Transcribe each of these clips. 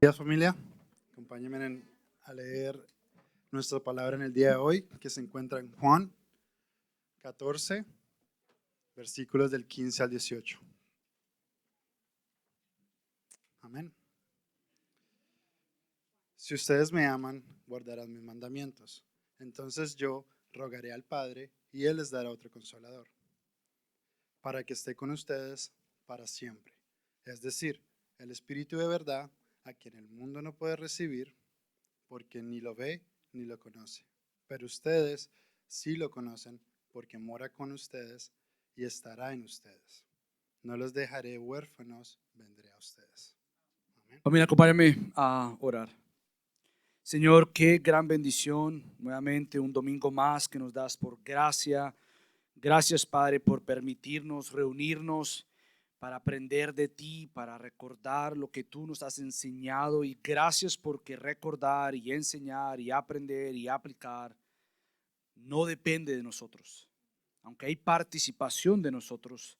Días, familia. Acompáñenme a leer nuestra palabra en el día de hoy, que se encuentra en Juan 14, versículos del 15 al 18. Amén. Si ustedes me aman, guardarán mis mandamientos. Entonces yo rogaré al Padre y Él les dará otro consolador, para que esté con ustedes para siempre. Es decir, el Espíritu de verdad, a quien el mundo no puede recibir, porque ni lo ve ni lo conoce. Pero ustedes sí lo conocen, porque mora con ustedes y estará en ustedes. No los dejaré huérfanos, vendré a ustedes. Amén. Familia, acompáñame a orar. Señor, qué gran bendición, nuevamente un domingo más que nos das por gracia. Gracias, Padre, por permitirnos reunirnos para aprender de ti, para recordar lo que tú nos has enseñado. Y gracias porque recordar y enseñar y aprender y aplicar no depende de nosotros. Aunque hay participación de nosotros,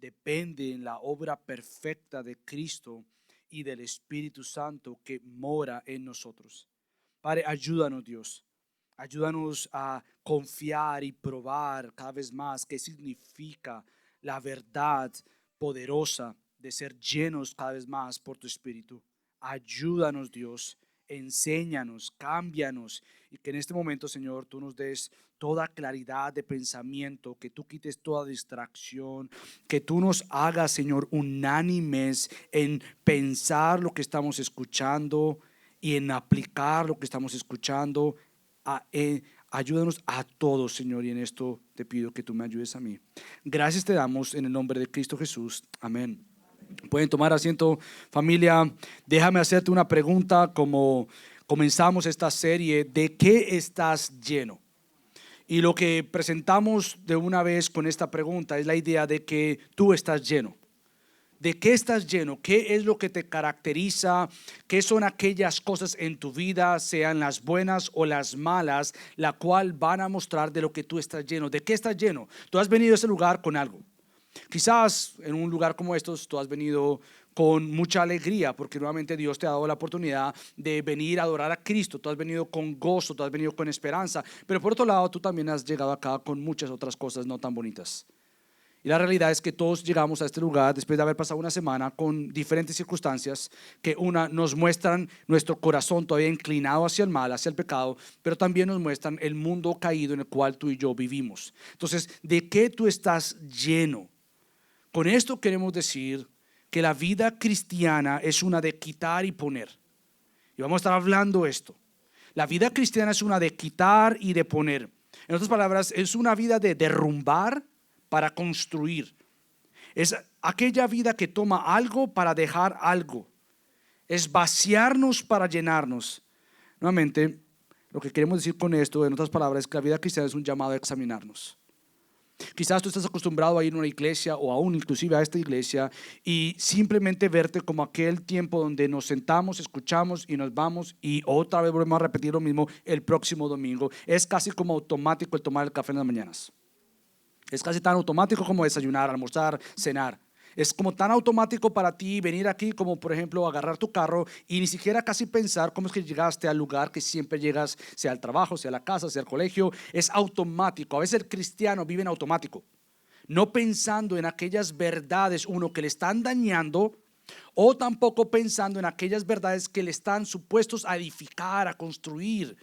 depende en la obra perfecta de Cristo y del Espíritu Santo que mora en nosotros. Padre, ayúdanos, Dios. Ayúdanos a confiar y probar cada vez más qué significa la verdad poderosa de ser llenos cada vez más por tu Espíritu. Ayúdanos, Dios. Enséñanos, cámbianos, y que en este momento, Señor, tú nos des toda claridad de pensamiento, que tú quites toda distracción, que tú nos hagas, Señor, unánimes en pensar lo que estamos escuchando y en aplicar lo que estamos escuchando. Ayúdanos a todos, Señor, y en esto te pido que tú me ayudes a mí. Gracias te damos en el nombre de Cristo Jesús. Amén. Pueden tomar asiento, familia. Déjame hacerte una pregunta como comenzamos esta serie: ¿de qué estás lleno? Y lo que presentamos de una vez con esta pregunta es la idea de que tú estás lleno. ¿De qué estás lleno? ¿Qué es lo que te caracteriza? ¿Qué son aquellas cosas en tu vida, sean las buenas o las malas, la cual van a mostrar de lo que tú estás lleno? ¿De qué estás lleno? Tú has venido a ese lugar con algo. Quizás en un lugar como estos tú has venido con mucha alegría porque nuevamente Dios te ha dado la oportunidad de venir a adorar a Cristo. Tú has venido con gozo, tú has venido con esperanza, pero por otro lado tú también has llegado acá con muchas otras cosas no tan bonitas. Y la realidad es que todos llegamos a este lugar después de haber pasado una semana con diferentes circunstancias que una nos muestran nuestro corazón todavía inclinado hacia el mal, hacia el pecado, pero también nos muestran el mundo caído en el cual tú y yo vivimos. Entonces, ¿de qué tú estás lleno? Con esto queremos decir que la vida cristiana es una de quitar y poner. Y vamos a estar hablando esto. La vida cristiana es una de quitar y de poner. En otras palabras, es una vida de derrumbar para construir. Es aquella vida que toma algo para dejar algo. Es vaciarnos para llenarnos. Nuevamente, lo que queremos decir con esto, en otras palabras, es que la vida cristiana es un llamado a examinarnos. Quizás tú estás acostumbrado a ir a una iglesia o aún inclusive a esta iglesia y simplemente verte como aquel tiempo donde nos sentamos, escuchamos y nos vamos y otra vez volvemos a repetir lo mismo el próximo domingo. Es casi como automático el tomar el café en las mañanas. Es casi tan automático como desayunar, almorzar, cenar. Es como tan automático para ti venir aquí como por ejemplo agarrar tu carro y ni siquiera casi pensar cómo es que llegaste al lugar que siempre llegas, sea al trabajo, sea a la casa, sea al colegio. Es automático. A veces el cristiano vive en automático, no pensando en aquellas verdades, uno, que le están dañando, o tampoco pensando en aquellas verdades que le están supuestos a edificar, a construir.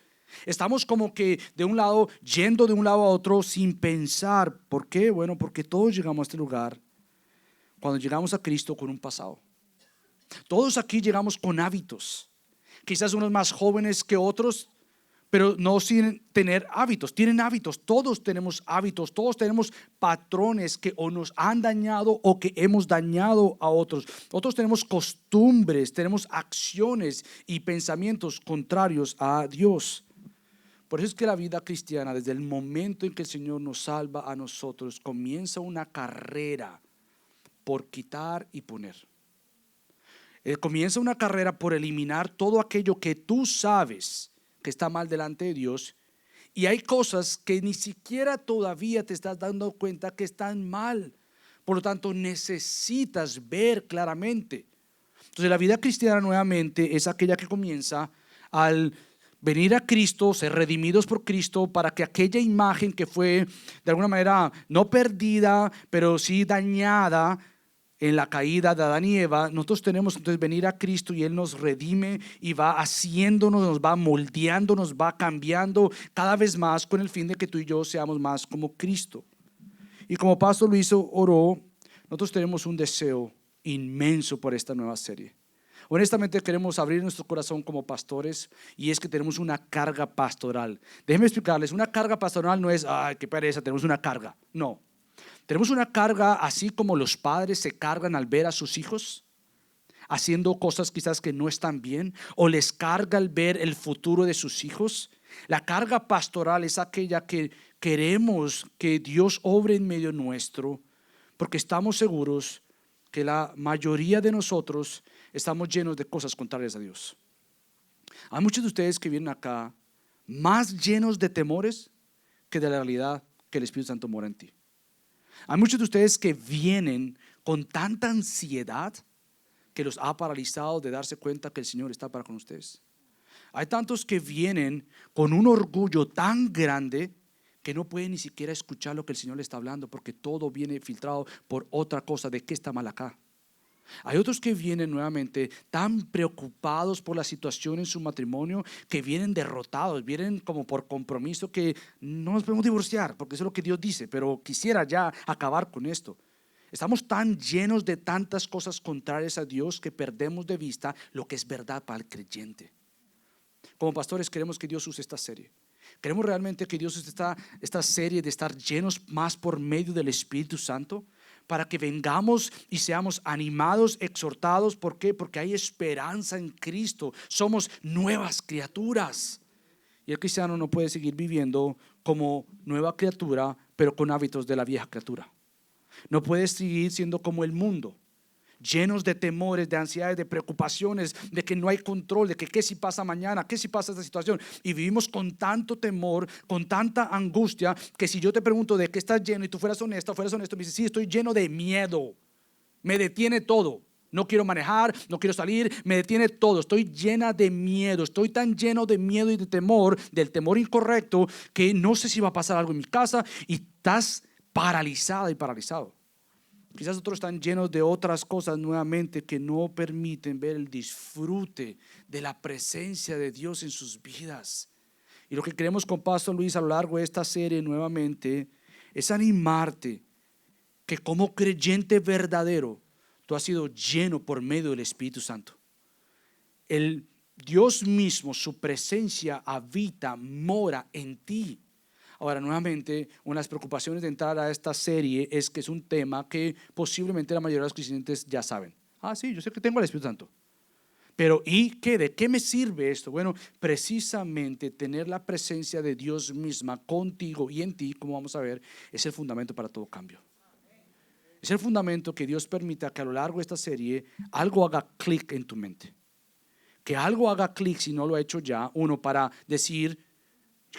Estamos como que de un lado, yendo de un lado a otro sin pensar. ¿Por qué? Bueno, porque todos llegamos a este lugar cuando llegamos a Cristo con un pasado. Todos aquí llegamos con hábitos. Quizás unos más jóvenes que otros, pero no sin tener hábitos. Tienen hábitos, todos tenemos hábitos, todos tenemos patrones que o nos han dañado o que hemos dañado a otros. Otros tenemos costumbres, tenemos acciones y pensamientos contrarios a Dios. Por eso es que la vida cristiana, desde el momento en que el Señor nos salva a nosotros, comienza una carrera por quitar y poner. Comienza una carrera por eliminar todo aquello que tú sabes que está mal delante de Dios, y hay cosas que ni siquiera todavía te estás dando cuenta que están mal. Por lo tanto, necesitas ver claramente. Entonces la vida cristiana nuevamente es aquella que comienza al venir a Cristo, ser redimidos por Cristo, para que aquella imagen que fue de alguna manera no perdida, pero sí dañada en la caída de Adán y Eva, nosotros tenemos entonces venir a Cristo y Él nos redime y va haciéndonos, nos va moldeando, nos va cambiando cada vez más con el fin de que tú y yo seamos más como Cristo. Y como Pastor Luis oró, nosotros tenemos un deseo inmenso por esta nueva serie. Honestamente queremos abrir nuestro corazón como pastores, y es que tenemos una carga pastoral. Déjenme explicarles, una carga pastoral no es, ay, qué pereza, tenemos una carga. No, tenemos una carga así como los padres se cargan al ver a sus hijos haciendo cosas quizás que no están bien, o les carga al ver el futuro de sus hijos. La carga pastoral es aquella que queremos que Dios obre en medio nuestro, porque estamos seguros que la mayoría de nosotros estamos llenos de cosas contrarias a Dios. Hay muchos de ustedes que vienen acá más llenos de temores que de la realidad que el Espíritu Santo mora en ti. Hay muchos de ustedes que vienen con tanta ansiedad que los ha paralizado de darse cuenta que el Señor está para con ustedes. Hay tantos que vienen con un orgullo tan grande que no pueden ni siquiera escuchar lo que el Señor le está hablando, porque todo viene filtrado por otra cosa de qué está mal acá. Hay otros que vienen nuevamente tan preocupados por la situación en su matrimonio, que vienen derrotados, vienen como por compromiso, que no nos podemos divorciar porque eso es lo que Dios dice, pero quisiera ya acabar con esto. Estamos tan llenos de tantas cosas contrarias a Dios que perdemos de vista lo que es verdad para el creyente. Como pastores queremos que Dios use esta serie. Queremos realmente que Dios use esta serie de estar llenos más por medio del Espíritu Santo, para que vengamos y seamos animados, exhortados. ¿Por qué? Porque hay esperanza en Cristo. Somos nuevas criaturas. Y el cristiano no puede seguir viviendo como nueva criatura, pero con hábitos de la vieja criatura. No puede seguir siendo como el mundo, llenos de temores, de ansiedades, de preocupaciones, de que no hay control, de que qué si pasa mañana, qué si pasa esta situación. Y vivimos con tanto temor, con tanta angustia, que si yo te pregunto de qué estás lleno y tú fueras honesto, me dices, sí, estoy lleno de miedo. Me detiene todo. No quiero manejar, no quiero salir, me detiene todo. Estoy llena de miedo, estoy tan lleno de miedo y de temor, del temor incorrecto, que no sé si va a pasar algo en mi casa, y estás paralizada y paralizado. Quizás otros están llenos de otras cosas nuevamente que no permiten ver el disfrute de la presencia de Dios en sus vidas. Y lo que queremos con Pastor Luis a lo largo de esta serie nuevamente es animarte que como creyente verdadero tú has sido lleno por medio del Espíritu Santo. El Dios mismo, su presencia habita, mora en ti. Ahora, nuevamente, una de las preocupaciones de entrar a esta serie es que es un tema que posiblemente la mayoría de los creyentes ya saben. Ah, sí, yo sé que tengo el Espíritu Santo. Pero ¿y qué? ¿De qué me sirve esto? Bueno, precisamente tener la presencia de Dios misma contigo y en ti, como vamos a ver, es el fundamento para todo cambio. Es el fundamento que Dios permita que a lo largo de esta serie algo haga clic en tu mente. Que algo haga clic, si no lo ha hecho ya, uno, para decir: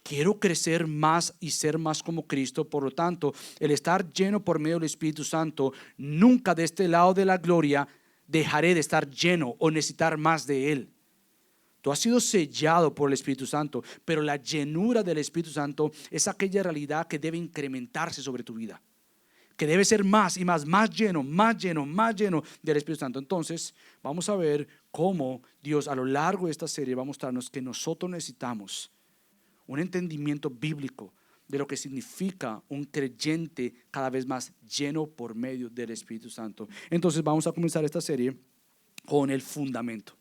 quiero crecer más y ser más como Cristo. Por lo tanto, el estar lleno por medio del Espíritu Santo, nunca de este lado de la gloria dejaré de estar lleno o necesitar más de Él. Tú has sido sellado por el Espíritu Santo, pero la llenura del Espíritu Santo es aquella realidad que debe incrementarse sobre tu vida, que debe ser más y más lleno del Espíritu Santo. Entonces vamos a ver cómo Dios a lo largo de esta serie va a mostrarnos que nosotros necesitamos un entendimiento bíblico de lo que significa un creyente cada vez más lleno por medio del Espíritu Santo. Entonces vamos a comenzar esta serie con el fundamento.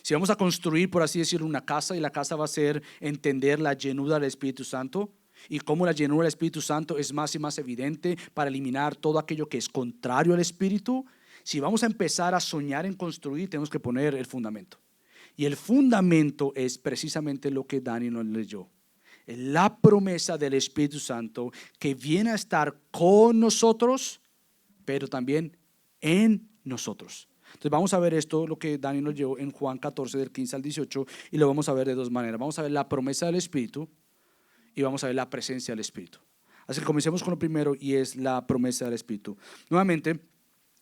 Si vamos a construir, por así decirlo, una casa, y la casa va a ser entender la llenura del Espíritu Santo y cómo la llenura del Espíritu Santo es más y más evidente para eliminar todo aquello que es contrario al Espíritu. Si vamos a empezar a soñar en construir, tenemos que poner el fundamento. Y el fundamento es precisamente lo que Dani nos leyó. La promesa del Espíritu Santo que viene a estar con nosotros, pero también en nosotros. Entonces vamos a ver esto, lo que Dani nos llevó en Juan 14 del 15 al 18, y lo vamos a ver de dos maneras. Vamos a ver la promesa del Espíritu y vamos a ver la presencia del Espíritu. Así que comencemos con lo primero, y es la promesa del Espíritu. Nuevamente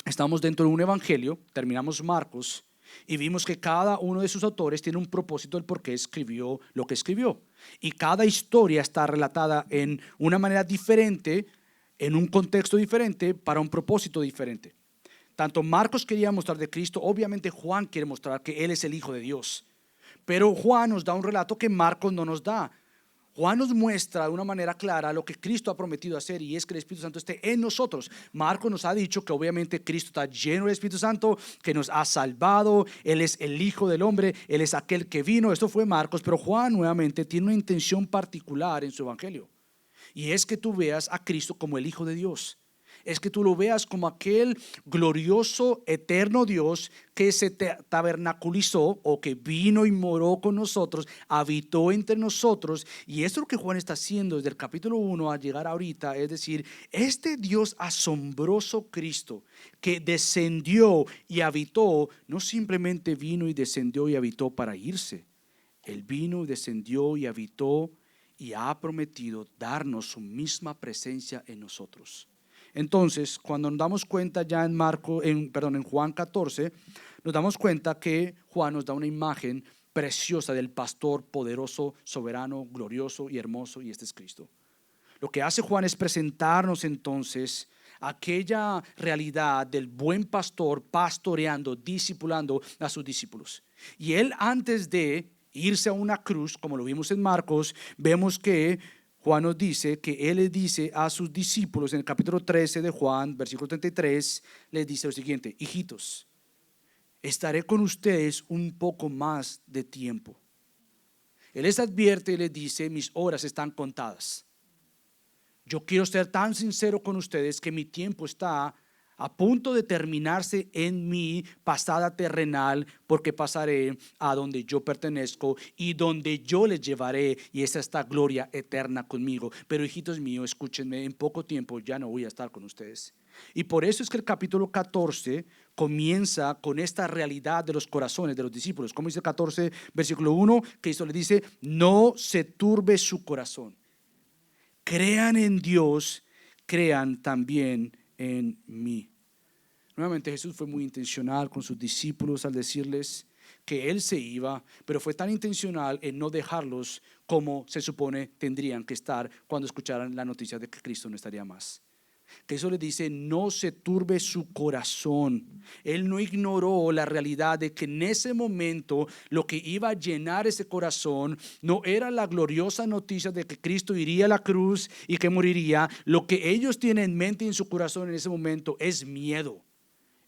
estamos dentro de un evangelio, terminamos Marcos, Y vimos que cada uno de sus autores tiene un propósito del por qué escribió lo que escribió. Y cada historia está relatada en una manera diferente, en un contexto diferente, para un propósito diferente. Tanto Marcos quería mostrar de Cristo, obviamente Juan quiere mostrar que Él es el Hijo de Dios. Pero Juan nos da un relato que Marcos no nos da. Juan nos muestra de una manera clara lo que Cristo ha prometido hacer, y es que el Espíritu Santo esté en nosotros. Marcos nos ha dicho que obviamente Cristo está lleno del Espíritu Santo, que nos ha salvado, Él es el Hijo del Hombre, Él es aquel que vino. Esto fue Marcos, pero Juan nuevamente tiene una intención particular en su evangelio, y es que tú veas a Cristo como el Hijo de Dios. Es que tú lo veas como aquel glorioso, eterno Dios que se tabernaculizó, o que vino y moró con nosotros, habitó entre nosotros. Y esto es lo que Juan está haciendo desde el capítulo 1 a llegar ahorita, es decir, este Dios asombroso Cristo que descendió y habitó, no simplemente vino y descendió y habitó para irse. Él vino, descendió y habitó, y ha prometido darnos su misma presencia en nosotros. Entonces, cuando nos damos cuenta ya en Juan 14, nos damos cuenta que Juan nos da una imagen preciosa del pastor poderoso, soberano, glorioso y hermoso, y este es Cristo. Lo que hace Juan es presentarnos entonces aquella realidad del buen pastor pastoreando, discipulando a sus discípulos. Y él, antes de irse a una cruz, como lo vimos en Marcos, vemos que Juan nos dice que él le dice a sus discípulos en el capítulo 13 de Juan, versículo 33, les dice lo siguiente: hijitos, estaré con ustedes un poco más de tiempo. Él les advierte y les dice: mis horas están contadas. Yo quiero ser tan sincero con ustedes que mi tiempo está a punto de terminarse en mi pasada terrenal, porque pasaré a donde yo pertenezco y donde yo les llevaré, y es esta gloria eterna conmigo. Pero hijitos míos, escúchenme, en poco tiempo ya no voy a estar con ustedes. Y por eso es que el capítulo 14 comienza con esta realidad de los corazones de los discípulos. Como dice el 14, versículo 1, Cristo le dice: no se turbe su corazón. Crean en Dios, crean también en mí. Nuevamente Jesús fue muy intencional con sus discípulos al decirles que Él se iba, pero fue tan intencional en no dejarlos como se supone tendrían que estar cuando escucharan la noticia de que Cristo no estaría más. Que eso le dice: no se turbe su corazón. Él no ignoró la realidad de que en ese momento lo que iba a llenar ese corazón no era la gloriosa noticia de que Cristo iría a la cruz y que moriría. Lo que ellos tienen en mente y en su corazón en ese momento es miedo.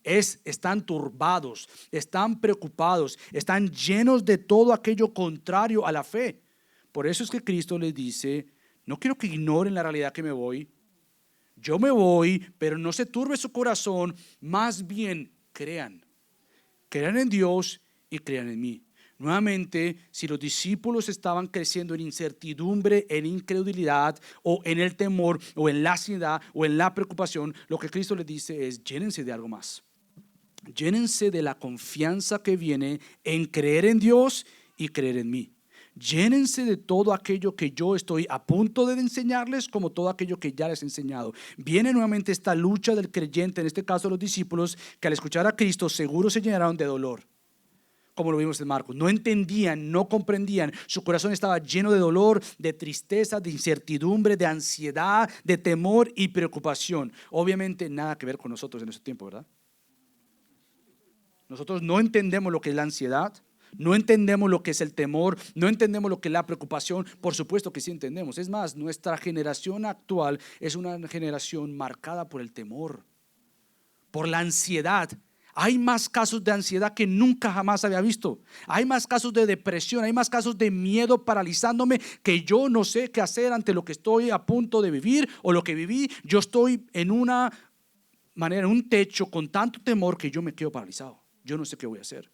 Están turbados, están preocupados, están llenos de todo aquello contrario a la fe. Por eso es que Cristo les dice: no quiero que ignoren la realidad que me voy. Yo me voy, pero no se turbe su corazón, más bien crean en Dios y crean en mí. Nuevamente, si los discípulos estaban creciendo en incertidumbre, en incredulidad, o en el temor, o en la ansiedad, o en la preocupación, lo que Cristo les dice es: llénense de algo más. Llénense de la confianza que viene en creer en Dios y creer en mí. Llénense de todo aquello que yo estoy a punto de enseñarles, como todo aquello que ya les he enseñado. Viene nuevamente esta lucha del creyente, en este caso los discípulos, que al escuchar a Cristo seguro se llenaron de dolor, como lo vimos en Marcos. No entendían, no comprendían. Su corazón estaba lleno de dolor, de tristeza, de incertidumbre, de ansiedad, de temor y preocupación. Obviamente nada que ver con nosotros en ese tiempo, ¿verdad? Nosotros no entendemos lo que es la ansiedad, no entendemos lo que es el temor, no entendemos lo que es la preocupación. Por supuesto que sí entendemos. Es más, nuestra generación actual es una generación marcada por el temor, por la ansiedad. Hay más casos de ansiedad que nunca jamás había visto. Hay más casos de depresión, hay más casos de miedo paralizándome, que yo no sé qué hacer ante lo que estoy a punto de vivir o lo que viví. Yo estoy en una manera, en un techo con tanto temor que yo me quedo paralizado. Yo no sé qué voy a hacer.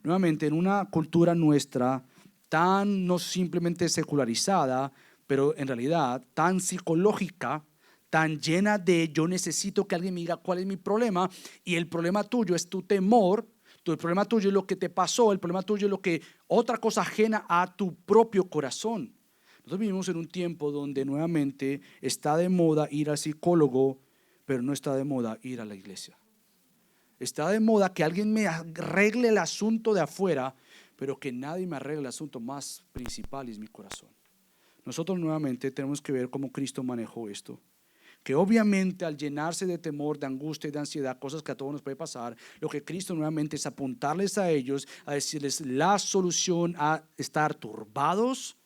Nuevamente, en una cultura nuestra tan no simplemente secularizada, pero en realidad tan psicológica, tan llena de yo necesito que alguien me diga cuál es mi problema, y el problema tuyo es tu temor, el problema tuyo es lo que te pasó, el problema tuyo es lo que otra cosa ajena a tu propio corazón. Nosotros vivimos en un tiempo donde nuevamente está de moda ir al psicólogo, pero no está de moda ir a la iglesia. Está de moda que alguien me arregle el asunto de afuera, pero que nadie me arregle el asunto más principal, y es mi corazón. Nosotros nuevamente tenemos que ver cómo Cristo manejó esto. Que obviamente al llenarse de temor, de angustia y de ansiedad, cosas que a todos nos puede pasar, lo que Cristo nuevamente es apuntarles a ellos, a decirles la solución a estar turbados,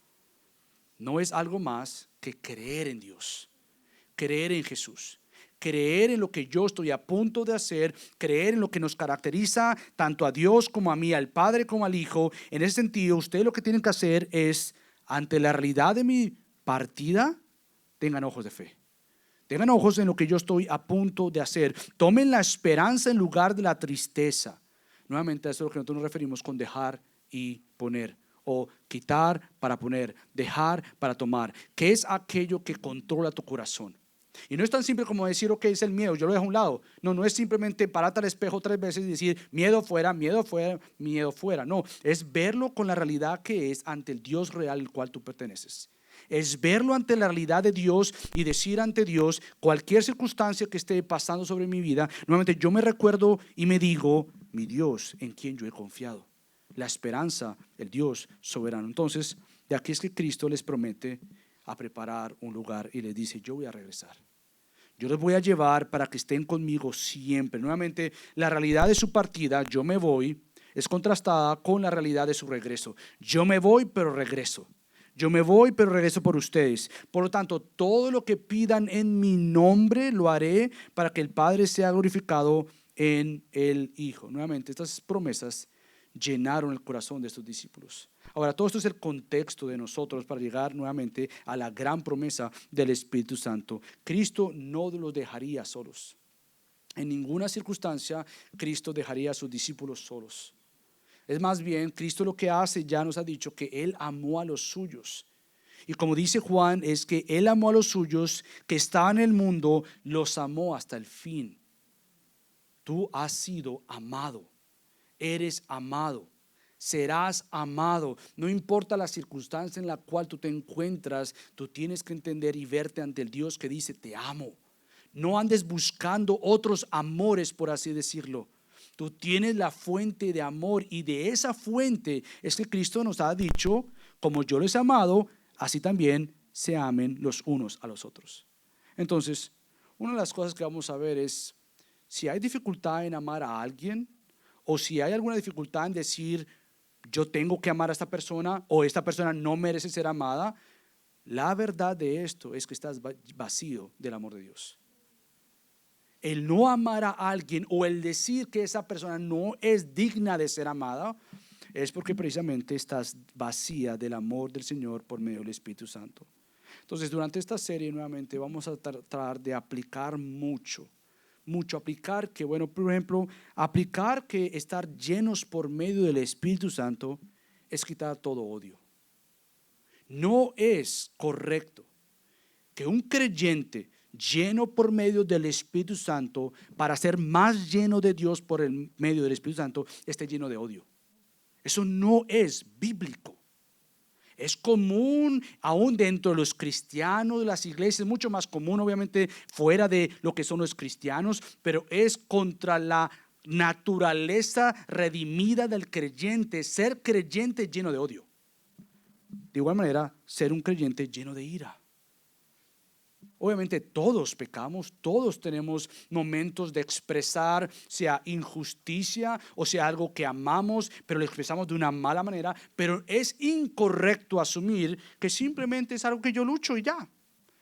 no es algo más que creer en Dios, creer en Jesús, creer en lo que yo estoy a punto de hacer, creer en lo que nos caracteriza tanto a Dios como a mí, al Padre como al Hijo. En ese sentido, ustedes lo que tienen que hacer es, ante la realidad de mi partida, tengan ojos de fe. Tengan ojos en lo que yo estoy a punto de hacer. Tomen la esperanza en lugar de la tristeza. Nuevamente, a eso es lo que nosotros nos referimos con dejar y poner. O quitar para poner, dejar para tomar. ¿Qué es aquello que controla tu corazón? Y no es tan simple como decir, ok, es el miedo, yo lo dejo a un lado. No, no es simplemente pararte al espejo 3 veces y decir, miedo fuera, miedo fuera, miedo fuera. No, es verlo con la realidad que es ante el Dios real al cual tú perteneces. Es verlo ante la realidad de Dios y decir ante Dios cualquier circunstancia que esté pasando sobre mi vida. Nuevamente yo me recuerdo y me digo, mi Dios en quien yo he confiado. La esperanza, el Dios soberano. Entonces, de aquí es que Cristo les promete a preparar un lugar y les dice, yo voy a regresar. Yo los voy a llevar para que estén conmigo siempre. Nuevamente, la realidad de su partida, yo me voy, es contrastada con la realidad de su regreso. Yo me voy, pero regreso. Yo me voy, pero regreso por ustedes. Por lo tanto, todo lo que pidan en mi nombre lo haré para que el Padre sea glorificado en el Hijo. Nuevamente, estas promesas llenaron el corazón de estos discípulos. Ahora, todo esto es el contexto de nosotros para llegar nuevamente a la gran promesa del Espíritu Santo. Cristo no los dejaría solos. En ninguna circunstancia Cristo dejaría a sus discípulos solos. Es más bien, Cristo lo que hace, ya nos ha dicho que Él amó a los suyos. Y como dice Juan, es que Él amó a los suyos que estaban en el mundo, los amó hasta el fin. Tú has sido amado, eres amado, serás amado. No importa la circunstancia en la cual tú te encuentras, tú tienes que entender y verte ante el Dios que dice, te amo. No andes buscando otros amores, por así decirlo. Tú tienes la fuente de amor y de esa fuente es que Cristo nos ha dicho, como yo les he amado, así también se amen los unos a los otros. Entonces, una de las cosas que vamos a ver es, si hay dificultad en amar a alguien o si hay alguna dificultad en decir, yo tengo que amar a esta persona o esta persona no merece ser amada, la verdad de esto es que estás vacío del amor de Dios. El no amar a alguien o el decir que esa persona no es digna de ser amada es porque precisamente estás vacía del amor del Señor por medio del Espíritu Santo. Entonces, durante esta serie nuevamente vamos a tratar de aplicar mucho aplicar que, bueno, por ejemplo, aplicar que estar llenos por medio del Espíritu Santo es quitar todo odio. No es correcto que un creyente lleno por medio del Espíritu Santo, para ser más lleno de Dios por el medio del Espíritu Santo, esté lleno de odio. Eso no es bíblico. Es común aún dentro de los cristianos, de las iglesias, mucho más común obviamente fuera de lo que son los cristianos, pero es contra la naturaleza redimida del creyente, ser creyente lleno de odio. De igual manera, ser un creyente lleno de ira. Obviamente todos pecamos, todos tenemos momentos de expresar, sea injusticia o sea algo que amamos, pero lo expresamos de una mala manera, pero es incorrecto asumir que simplemente es algo que yo lucho y ya.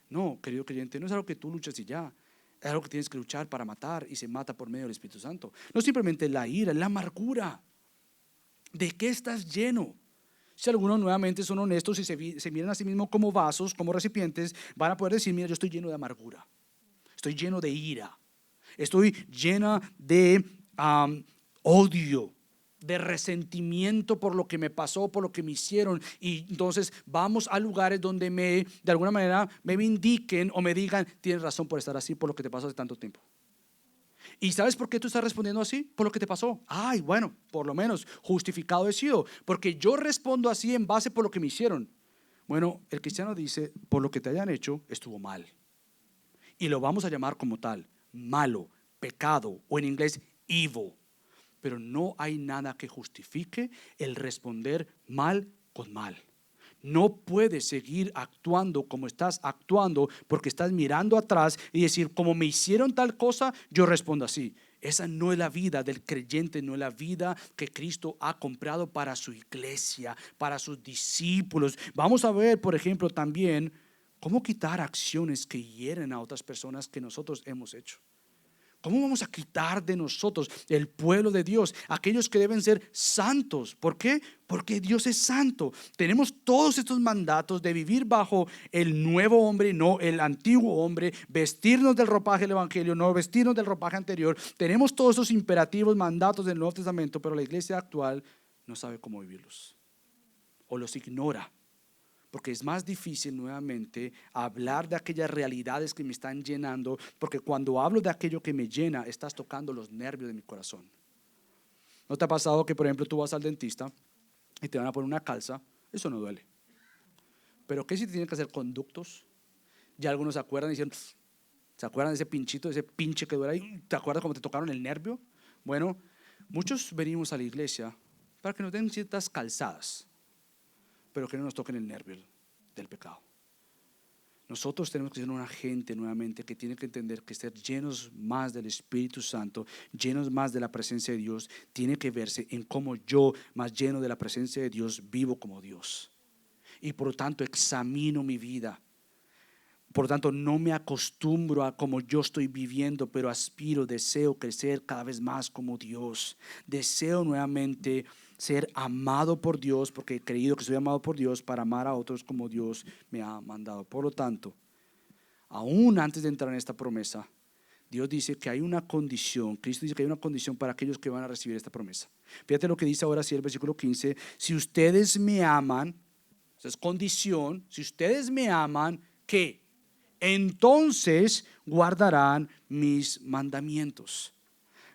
No, querido creyente, no es algo que tú luchas y ya. Es algo que tienes que luchar para matar y se mata por medio del Espíritu Santo. No simplemente la ira, la amargura. ¿De qué estás lleno? Si algunos nuevamente son honestos y se miran a sí mismos como vasos, como recipientes, van a poder decir, mira, yo estoy lleno de amargura, estoy lleno de ira, estoy llena de odio, de resentimiento por lo que me pasó, por lo que me hicieron. Y entonces vamos a lugares donde de alguna manera me indiquen o me digan, tienes razón por estar así, por lo que te pasó hace tanto tiempo. ¿Y sabes por qué tú estás respondiendo así? Por lo que te pasó. Ay, bueno, por lo menos justificado he sido, porque yo respondo así en base por lo que me hicieron. Bueno, el cristiano dice, por lo que te hayan hecho, estuvo mal. Y lo vamos a llamar como tal, malo, pecado, o en inglés, evil. Pero no hay nada que justifique el responder mal con mal. No puedes seguir actuando como estás actuando porque estás mirando atrás y decir, como me hicieron tal cosa, yo respondo así. Esa no es la vida del creyente, no es la vida que Cristo ha comprado para su iglesia, para sus discípulos. Vamos a ver, por ejemplo, también cómo quitar acciones que hieren a otras personas que nosotros hemos hecho. ¿Cómo vamos a quitar de nosotros, el pueblo de Dios, aquellos que deben ser santos? ¿Por qué? Porque Dios es santo. Tenemos todos estos mandatos de vivir bajo el nuevo hombre, no el antiguo hombre, vestirnos del ropaje del evangelio, no vestirnos del ropaje anterior. Tenemos todos esos imperativos, mandatos del Nuevo Testamento, pero la iglesia actual no sabe cómo vivirlos o los ignora. Porque es más difícil nuevamente hablar de aquellas realidades que me están llenando, porque cuando hablo de aquello que me llena, estás tocando los nervios de mi corazón. ¿No te ha pasado que, por ejemplo, tú vas al dentista y te van a poner una calza? Eso no duele. Pero ¿qué si te tienen que hacer conductos? Ya algunos se acuerdan y dicen, ¿se acuerdan de ese pinchito, de ese pinche que duele ahí? ¿Te acuerdas cómo te tocaron el nervio? Bueno, muchos venimos a la iglesia para que nos den ciertas calzadas, pero que no nos toquen el nervio del pecado. Nosotros tenemos que ser una gente nuevamente que tiene que entender que ser llenos más del Espíritu Santo, llenos más de la presencia de Dios, tiene que verse en cómo yo, más lleno de la presencia de Dios, vivo como Dios. Y por lo tanto examino mi vida. Por lo tanto no me acostumbro a como yo estoy viviendo, pero aspiro, deseo crecer cada vez más como Dios. Deseo nuevamente ser amado por Dios, porque he creído que soy amado por Dios para amar a otros como Dios me ha mandado. Por lo tanto, aún antes de entrar en esta promesa, Dios dice que hay una condición. Cristo dice que hay una condición para aquellos que van a recibir esta promesa. Fíjate lo que dice ahora sí el versículo 15. Si ustedes me aman, esa es condición, si ustedes me aman, ¿qué? Entonces guardarán mis mandamientos.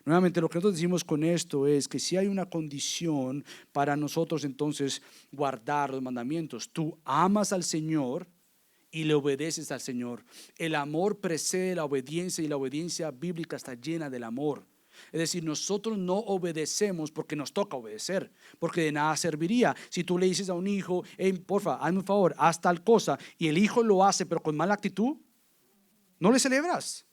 Nuevamente lo que nosotros decimos con esto es que si hay una condición para nosotros entonces guardar los mandamientos. Tú amas al Señor y le obedeces al Señor. El amor precede la obediencia y la obediencia bíblica está llena del amor. Es decir, nosotros no obedecemos porque nos toca obedecer, porque de nada serviría. Si tú le dices a un hijo, hey, porfa, hazme un favor, haz tal cosa, y el hijo lo hace pero con mala actitud, no le celebras.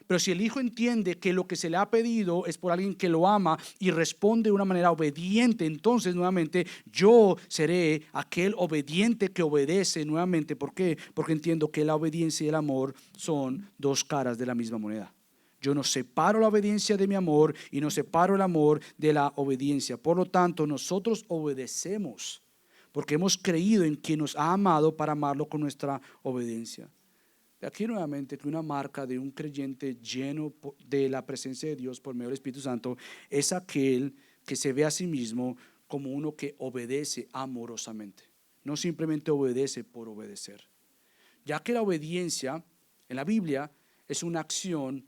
Pero si el hijo entiende que lo que se le ha pedido es por alguien que lo ama y responde de una manera obediente, entonces nuevamente yo seré aquel obediente que obedece nuevamente. ¿Por qué? Porque entiendo que la obediencia y el amor son dos caras de la misma moneda. Yo no separo la obediencia de mi amor y no separo el amor de la obediencia. Por lo tanto, nosotros obedecemos porque hemos creído en quien nos ha amado para amarlo con nuestra obediencia. Aquí nuevamente que una marca de un creyente lleno de la presencia de Dios por medio del Espíritu Santo es aquel que se ve a sí mismo como uno que obedece amorosamente, no simplemente obedece por obedecer. Ya que la obediencia en la Biblia es una acción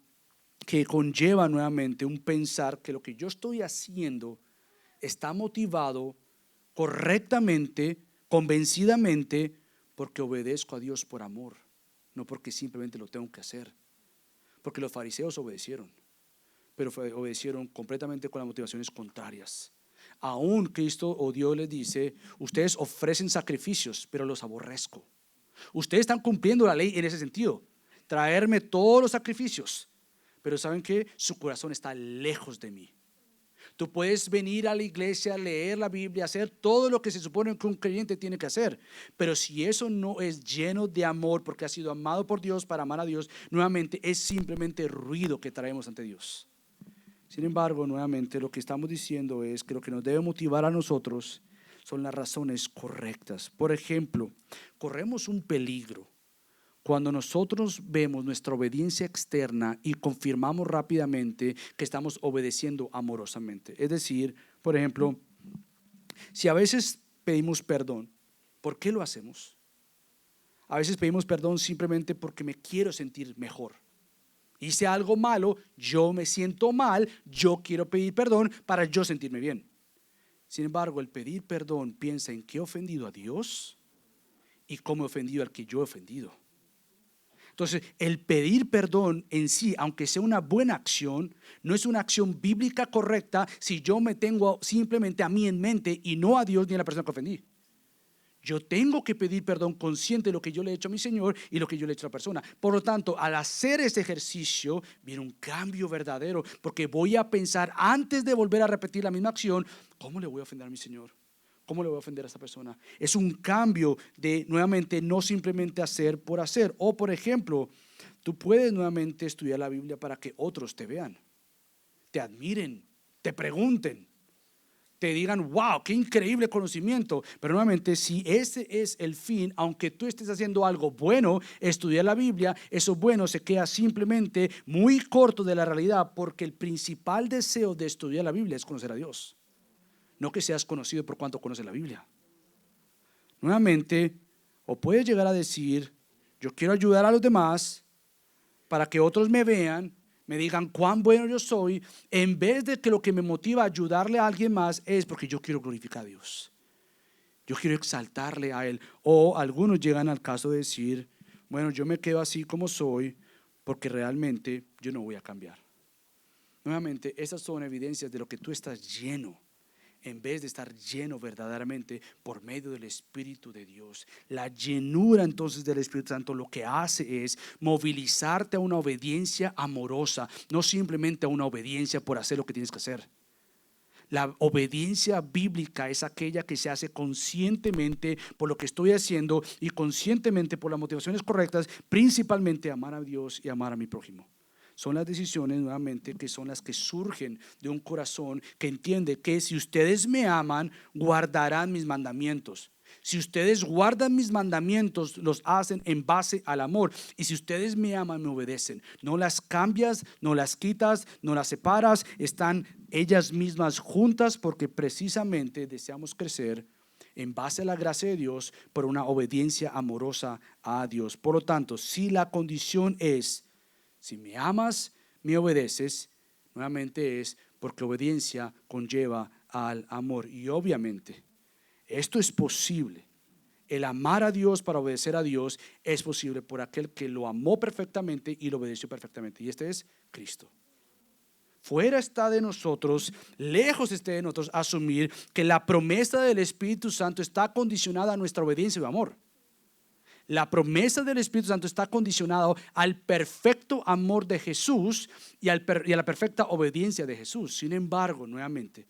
que conlleva nuevamente un pensar que lo que yo estoy haciendo está motivado correctamente, convencidamente, porque obedezco a Dios por amor, no porque simplemente lo tengo que hacer. Porque los fariseos obedecieron, pero obedecieron completamente con las motivaciones contrarias. Aún Cristo o Dios les dice, ustedes ofrecen sacrificios, pero los aborrezco. Ustedes están cumpliendo la ley en ese sentido, traerme todos los sacrificios, pero ¿saben qué? Su corazón está lejos de mí. Tú puedes venir a la iglesia, leer la Biblia, hacer todo lo que se supone que un creyente tiene que hacer, pero si eso no es lleno de amor porque ha sido amado por Dios para amar a Dios, nuevamente es simplemente ruido que traemos ante Dios. Sin embargo, nuevamente lo que estamos diciendo es que lo que nos debe motivar a nosotros son las razones correctas. Por ejemplo, corremos un peligro cuando nosotros vemos nuestra obediencia externa y confirmamos rápidamente que estamos obedeciendo amorosamente. Es decir, por ejemplo, si a veces pedimos perdón, ¿por qué lo hacemos? A veces pedimos perdón simplemente porque me quiero sentir mejor. Hice algo malo, yo me siento mal, yo quiero pedir perdón para yo sentirme bien. Sin embargo, el pedir perdón piensa en que he ofendido a Dios y cómo he ofendido al que yo he ofendido. Entonces, el pedir perdón en sí, aunque sea una buena acción, no es una acción bíblica correcta si yo me tengo simplemente a mí en mente y no a Dios ni a la persona que ofendí. Yo tengo que pedir perdón consciente de lo que yo le he hecho a mi Señor y lo que yo le he hecho a la persona. Por lo tanto, al hacer ese ejercicio, viene un cambio verdadero, porque voy a pensar antes de volver a repetir la misma acción, ¿cómo le voy a ofender a mi Señor? ¿Cómo le voy a ofender a esta persona? Es un cambio de, nuevamente, no simplemente hacer por hacer. O, por ejemplo, tú puedes nuevamente estudiar la Biblia para que otros te vean, te admiren, te pregunten, te digan, wow, qué increíble conocimiento. Pero nuevamente, si ese es el fin, aunque tú estés haciendo algo bueno, estudiar la Biblia, eso bueno se queda simplemente muy corto de la realidad, porque el principal deseo de estudiar la Biblia es conocer a Dios, no que seas conocido por cuanto conoces la Biblia. Nuevamente, o puedes llegar a decir, yo quiero ayudar a los demás para que otros me vean, me digan cuán bueno yo soy, en vez de que lo que me motiva a ayudarle a alguien más es porque yo quiero glorificar a Dios. Yo quiero exaltarle a Él. O algunos llegan al caso de decir, bueno, yo me quedo así como soy porque realmente yo no voy a cambiar. Nuevamente, esas son evidencias de lo que tú estás lleno, en vez de estar lleno verdaderamente por medio del Espíritu de Dios. La llenura entonces del Espíritu Santo lo que hace es movilizarte a una obediencia amorosa, no simplemente a una obediencia por hacer lo que tienes que hacer. La obediencia bíblica es aquella que se hace conscientemente por lo que estoy haciendo y conscientemente por las motivaciones correctas, principalmente amar a Dios y amar a mi prójimo. Son las decisiones nuevamente que son las que surgen de un corazón que entiende que si ustedes me aman, guardarán mis mandamientos. Si ustedes guardan mis mandamientos, los hacen en base al amor. Y si ustedes me aman, me obedecen. No las cambias, no las quitas, no las separas. Están ellas mismas juntas porque precisamente deseamos crecer en base a la gracia de Dios por una obediencia amorosa a Dios. Por lo tanto, si la condición es, si me amas, me obedeces, nuevamente es porque obediencia conlleva al amor. Y obviamente, esto es posible. El amar a Dios para obedecer a Dios es posible por aquel que lo amó perfectamente y lo obedeció perfectamente. Y este es Cristo. Fuera está de nosotros, lejos esté de nosotros asumir que la promesa del Espíritu Santo está condicionada a nuestra obediencia y amor. La promesa del Espíritu Santo está condicionada al perfecto amor de Jesús y a la perfecta obediencia de Jesús. Sin embargo, nuevamente,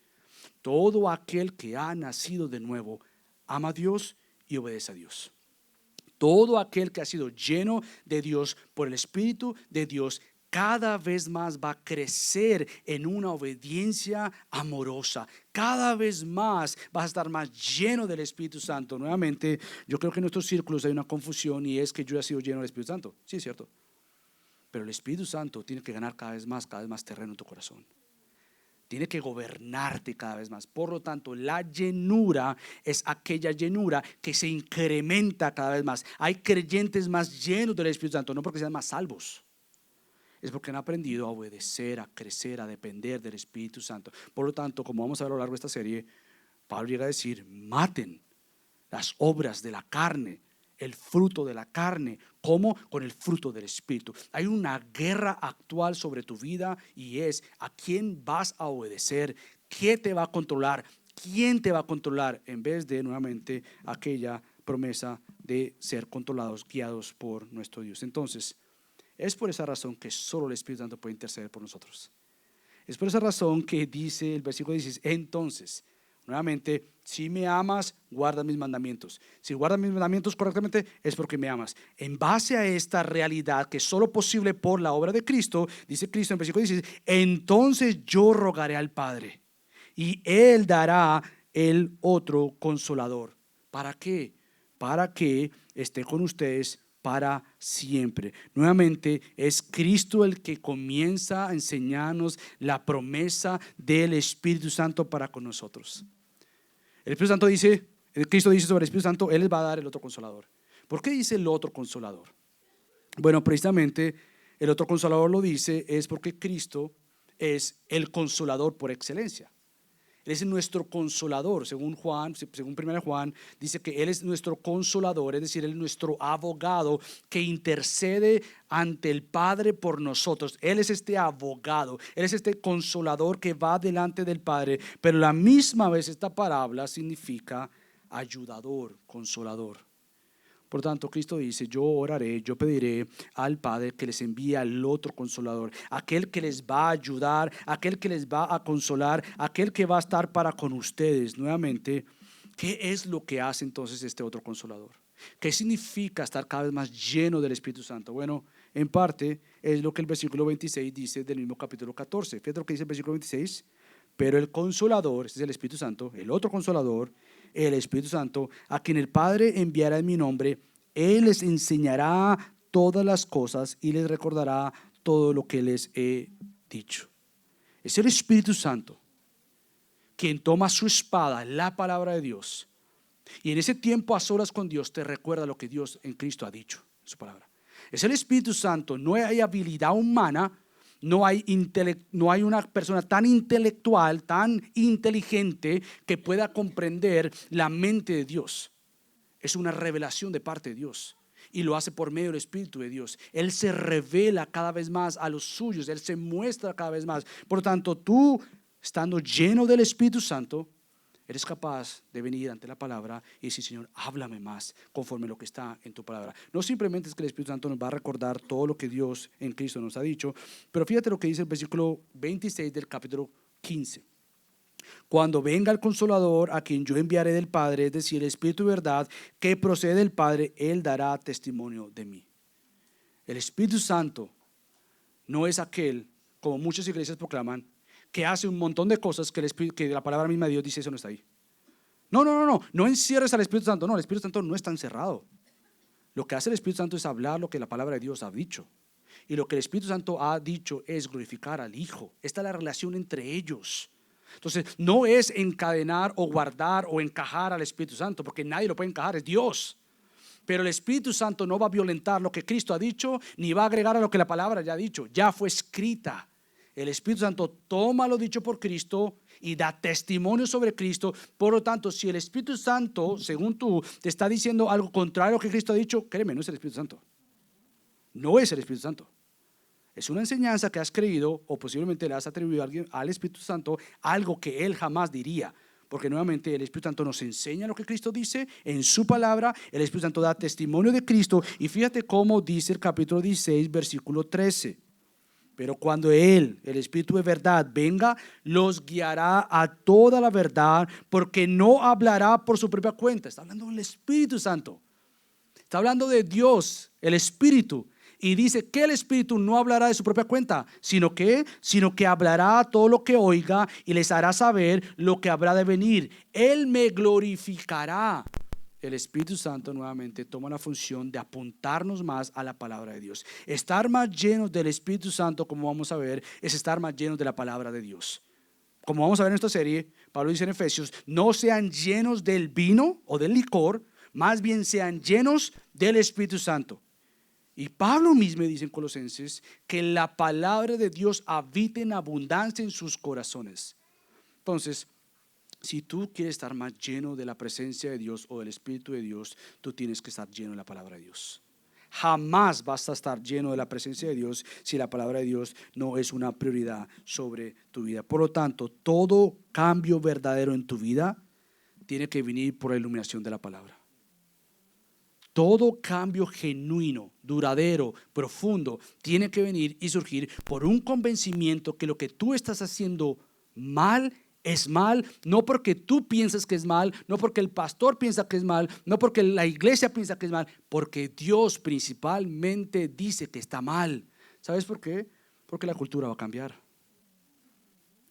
todo aquel que ha nacido de nuevo ama a Dios y obedece a Dios. Todo aquel que ha sido lleno de Dios por el Espíritu de Dios cada vez más va a crecer en una obediencia amorosa. Cada vez más vas a estar más lleno del Espíritu Santo. Nuevamente, yo creo que en nuestros círculos hay una confusión y es que yo he sido lleno del Espíritu Santo. Sí, es cierto. Pero el Espíritu Santo tiene que ganar cada vez más terreno en tu corazón. Tiene que gobernarte cada vez más. Por lo tanto, la llenura es aquella llenura que se incrementa cada vez más. Hay creyentes más llenos del Espíritu Santo, no porque sean más salvos. Es porque han aprendido a obedecer, a crecer, a depender del Espíritu Santo. Por lo tanto, como vamos a ver a lo largo de esta serie, Pablo llega a decir, maten las obras de la carne, el fruto de la carne. ¿Cómo? Con el fruto del Espíritu. Hay una guerra actual sobre tu vida y es a quién vas a obedecer, qué te va a controlar, quién te va a controlar, en vez de nuevamente aquella promesa de ser controlados, guiados por nuestro Dios. Entonces, es por esa razón que solo el Espíritu Santo puede interceder por nosotros. Es por esa razón que dice el versículo 16, entonces, nuevamente, si me amas, guarda mis mandamientos. Si guardas mis mandamientos correctamente, es porque me amas. En base a esta realidad que es solo posible por la obra de Cristo, dice Cristo en el versículo 16, entonces yo rogaré al Padre y Él dará el otro consolador. ¿Para qué? Para que esté con ustedes para siempre. Nuevamente es Cristo el que comienza a enseñarnos la promesa del Espíritu Santo para con nosotros. El Espíritu Santo dice, Cristo dice sobre el Espíritu Santo, Él les va a dar el otro consolador. ¿Por qué dice el otro consolador? Bueno, precisamente el otro consolador lo dice es porque Cristo es el consolador por excelencia. Él es nuestro consolador. Según 1 Juan, dice que Él es nuestro consolador, es decir, Él es nuestro abogado que intercede ante el Padre por nosotros. Él es este abogado, Él es este consolador que va delante del Padre, pero a la misma vez esta palabra significa ayudador, consolador. Por tanto, Cristo dice, yo oraré, yo pediré al Padre que les envíe al otro consolador, aquel que les va a ayudar, aquel que les va a consolar, aquel que va a estar para con ustedes. Nuevamente, ¿qué es lo que hace entonces este otro consolador? ¿Qué significa estar cada vez más lleno del Espíritu Santo? Bueno, en parte es lo que el versículo 26 dice del mismo capítulo 14. Fíjate lo que dice el versículo 26. Pero el consolador, ese es el Espíritu Santo, el otro consolador, el Espíritu Santo, a quien el Padre enviará en mi nombre, Él les enseñará todas las cosas y les recordará todo lo que les he dicho. Es el Espíritu Santo quien toma su espada, la palabra de Dios, y en ese tiempo a solas con Dios te recuerda lo que Dios en Cristo ha dicho en su palabra. Es el Espíritu Santo, no hay habilidad humana. No hay una persona tan intelectual, tan inteligente que pueda comprender la mente de Dios. Es una revelación de parte de Dios y lo hace por medio del Espíritu de Dios. Él se revela cada vez más a los suyos, Él se muestra cada vez más. Por lo tanto, tú, estando lleno del Espíritu Santo, eres capaz de venir ante la palabra y decir, Señor, háblame más conforme a lo que está en tu palabra. No simplemente es que el Espíritu Santo nos va a recordar todo lo que Dios en Cristo nos ha dicho, pero fíjate lo que dice el versículo 26 del capítulo 15. Cuando venga el Consolador, a quien yo enviaré del Padre, es decir, el Espíritu de verdad que procede del Padre, Él dará testimonio de mí. El Espíritu Santo no es aquel, como muchas iglesias proclaman, que hace un montón de cosas que la palabra misma de Dios dice, eso no está ahí. No encierres al Espíritu Santo. No, el Espíritu Santo no está encerrado. Lo que hace el Espíritu Santo es hablar lo que la palabra de Dios ha dicho. Y lo que el Espíritu Santo ha dicho es glorificar al Hijo. Esta es la relación entre ellos. Entonces, no es encadenar o guardar o encajar al Espíritu Santo, porque nadie lo puede encajar, es Dios. Pero el Espíritu Santo no va a violentar lo que Cristo ha dicho, ni va a agregar a lo que la palabra ya ha dicho. Ya fue escrita. El Espíritu Santo toma lo dicho por Cristo y da testimonio sobre Cristo. Por lo tanto, si el Espíritu Santo, según tú, te está diciendo algo contrario a lo que Cristo ha dicho, créeme, no es el Espíritu Santo. No es el Espíritu Santo. Es una enseñanza que has creído o posiblemente le has atribuido a alguien, al Espíritu Santo, algo que Él jamás diría. Porque nuevamente el Espíritu Santo nos enseña lo que Cristo dice en su palabra. El Espíritu Santo da testimonio de Cristo. Y fíjate cómo dice el capítulo 16, versículo 13. Pero cuando Él, el Espíritu de verdad, venga, los guiará a toda la verdad, porque no hablará por su propia cuenta. Está hablando del Espíritu Santo. Está hablando de Dios, el Espíritu. Y dice que el Espíritu no hablará de su propia cuenta, sino que hablará todo lo que oiga y les hará saber lo que habrá de venir. Él me glorificará. El Espíritu Santo nuevamente toma la función de apuntarnos más a la palabra de Dios. Estar más llenos del Espíritu Santo, como vamos a ver, es estar más llenos de la palabra de Dios. Como vamos a ver en esta serie, Pablo dice en Efesios, no sean llenos del vino o del licor, más bien sean llenos del Espíritu Santo. Y Pablo mismo dice en Colosenses que la palabra de Dios habite en abundancia en sus corazones. Entonces, si tú quieres estar más lleno de la presencia de Dios o del Espíritu de Dios, tú tienes que estar lleno de la palabra de Dios. Jamás vas a estar lleno de la presencia de Dios si la palabra de Dios no es una prioridad sobre tu vida. Por lo tanto, todo cambio verdadero en tu vida tiene que venir por la iluminación de la palabra. Todo cambio genuino, duradero, profundo, tiene que venir y surgir por un convencimiento que lo que tú estás haciendo mal es mal, no porque tú piensas que es mal, no porque el pastor piensa que es mal, no porque la iglesia piensa que es mal, porque Dios principalmente dice que está mal. ¿Sabes por qué? Porque la cultura va a cambiar.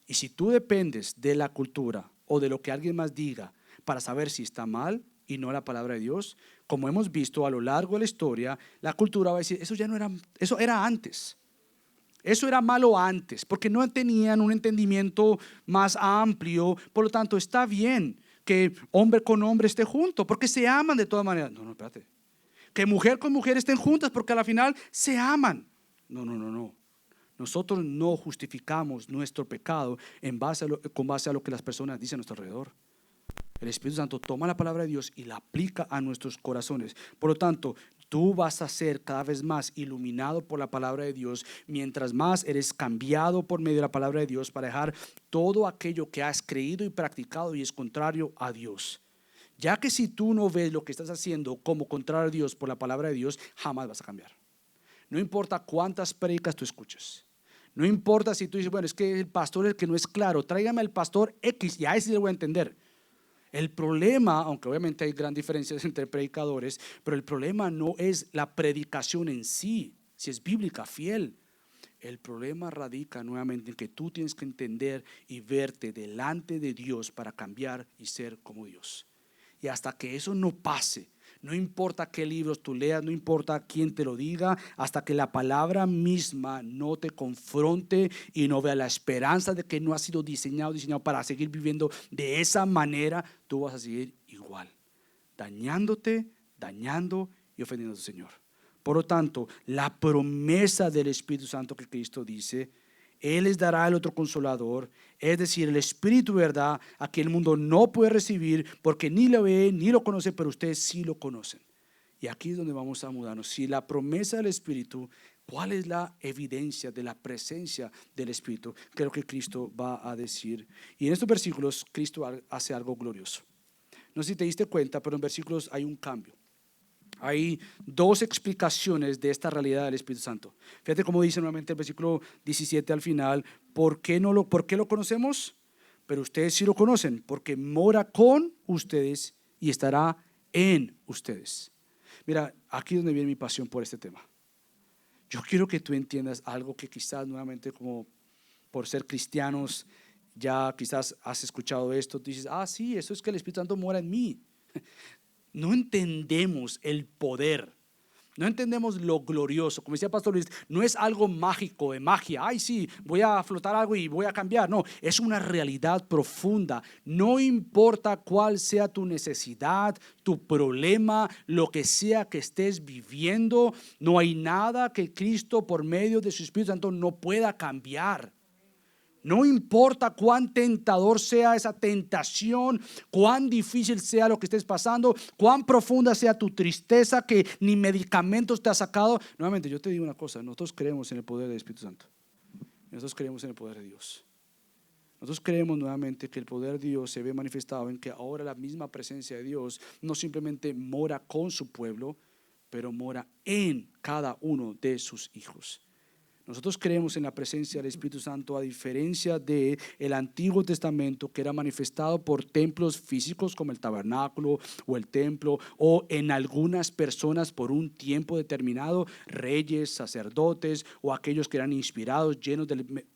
Y si tú dependes de la cultura o de lo que alguien más diga para saber si está mal y no la palabra de Dios, como hemos visto a lo largo de la historia, la cultura va a decir, eso era antes. Eso era malo antes, porque no tenían un entendimiento más amplio. Por lo tanto, está bien que hombre con hombre esté junto, porque se aman de todas maneras. No, espérate. Que mujer con mujer estén juntas, porque a la final se aman. No. Nosotros no justificamos nuestro pecado con base a lo que las personas dicen a nuestro alrededor. El Espíritu Santo toma la palabra de Dios y la aplica a nuestros corazones. Por lo tanto, tú vas a ser cada vez más iluminado por la palabra de Dios, mientras más eres cambiado por medio de la palabra de Dios para dejar todo aquello que has creído y practicado y es contrario a Dios. Ya que si tú no ves lo que estás haciendo como contrario a Dios por la palabra de Dios, jamás vas a cambiar. No importa cuántas predicas tú escuches. No importa si tú dices, bueno, es que el pastor es el que no es claro, tráigame al pastor X y a ese le voy a entender. El problema, aunque obviamente hay gran diferencias entre predicadores, pero el problema no es la predicación en sí, si es bíblica, fiel. El problema radica nuevamente en que tú tienes que entender y verte delante de Dios para cambiar y ser como Dios. Y hasta que eso no pase, no importa qué libros tú leas, no importa quién te lo diga, hasta que la palabra misma no te confronte y no vea la esperanza de que no has sido diseñado para seguir viviendo de esa manera, tú vas a seguir igual, dañándote, dañando y ofendiendo al Señor. Por lo tanto, la promesa del Espíritu Santo que Cristo dice, Él les dará el otro consolador, es decir, el Espíritu de verdad, a quien el mundo no puede recibir porque ni lo ve ni lo conoce, pero ustedes sí lo conocen. Y aquí es donde vamos a mudarnos. Si la promesa del Espíritu, ¿cuál es la evidencia de la presencia del Espíritu? Creo que Cristo va a decir. Y en estos versículos Cristo hace algo glorioso. No sé si te diste cuenta, pero en versículos hay un cambio. Hay dos explicaciones de esta realidad del Espíritu Santo. Fíjate cómo dice nuevamente el versículo 17 al final. ¿Por qué lo conocemos? Pero ustedes sí lo conocen, porque mora con ustedes y estará en ustedes. Mira, aquí es donde viene mi pasión por este tema. Yo quiero que tú entiendas algo que quizás nuevamente, como por ser cristianos, ya quizás has escuchado esto. Tú dices, sí, eso es que el Espíritu Santo mora en mí. No entendemos el poder, no entendemos lo glorioso. Como decía Pastor Luis, no es algo mágico, de magia. Ay, sí, voy a flotar algo y voy a cambiar. No, es una realidad profunda. No importa cuál sea tu necesidad, tu problema, lo que sea que estés viviendo, no hay nada que Cristo por medio de su Espíritu Santo no pueda cambiar. No importa cuán tentador sea esa tentación, cuán difícil sea lo que estés pasando, cuán profunda sea tu tristeza que ni medicamentos te ha sacado. Nuevamente, yo te digo una cosa, nosotros creemos en el poder del Espíritu Santo. Nosotros creemos en el poder de Dios. Nosotros creemos nuevamente que el poder de Dios se ve manifestado en que ahora la misma presencia de Dios no simplemente mora con su pueblo, pero mora en cada uno de sus hijos. Nosotros creemos en la presencia del Espíritu Santo a diferencia del Antiguo Testamento, que era manifestado por templos físicos como el tabernáculo o el templo, o en algunas personas por un tiempo determinado, reyes, sacerdotes o aquellos que eran inspirados, llenos